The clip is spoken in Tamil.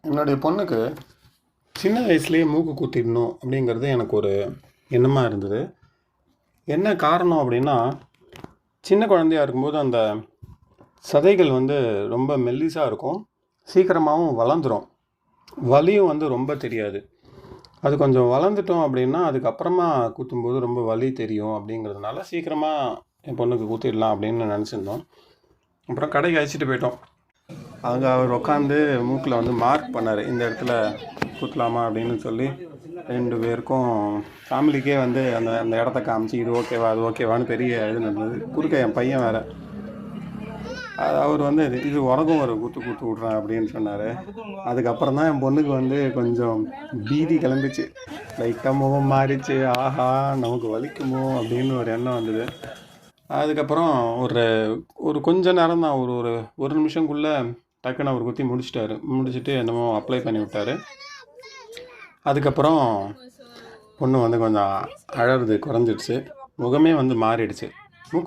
என்னுடைய பொண்ணுக்கு சின்ன வயசுலேயே மூக்கு குத்திடணும் அப்படிங்கிறது எனக்கு ஒரு எண்ணமாக இருந்தது. என்ன காரணம் அப்படின்னா, சின்ன குழந்தையா இருக்கும்போது அந்த சதைகள் வந்து ரொம்ப மெல்லிசாக இருக்கும், சீக்கிரமாகவும் வளர்ந்துடும், வலியும் வந்து ரொம்ப தெரியாது. அது கொஞ்சம் வளர்ந்துட்டோம் அப்படின்னா அதுக்கப்புறமா குத்தும்போது ரொம்ப வலி தெரியும் அப்படிங்கிறதுனால சீக்கிரமாக என் பொண்ணுக்கு குத்திடலாம் அப்படின்னு நினச்சிருந்தோம். அப்புறம் கடைக்கு அழைச்சிட்டு போயிட்டோம். அங்கே அவர் உட்காந்து மூக்கில் வந்து மார்க் பண்ணார், இந்த இடத்துல குத்தலாமா அப்படின்னு சொல்லி. 2 பேருக்கும் ஃபேமிலிக்கே வந்து அந்த அந்த இடத்த காமிச்சு இது ஓகேவா அது ஓகேவான்னு பெரிய இது நடந்தது. குறுக்க என் பையன் வேறு, அவர் வந்து இது உனக்கும் ஒரு குத்து குத்து விட்றேன் அப்படின்னு சொன்னார். அதுக்கப்புறம் தான் என் பொண்ணுக்கு வந்து கொஞ்சம் பீதி கிளம்பிச்சு, லைட்டாக முகம் மாறிச்சு. ஆஹா, நமக்கு வலிக்குமோ அப்படின்னு ஒரு எண்ணம் வந்தது. அதுக்கப்புறம் ஒரு ஒரு கொஞ்ச நேரம் தான், ஒரு ஒரு ஒரு நிமிஷங்குள்ளே டக்குன்னு அவர் குத்தி முடிச்சுட்டு என்னமோ அப்ளை பண்ணி விட்டார். அதுக்கப்புறம் பொண்ணு வந்து கொஞ்சம் அழறது குறைஞ்சிடுச்சு, முகமே வந்து மாறிடுச்சு.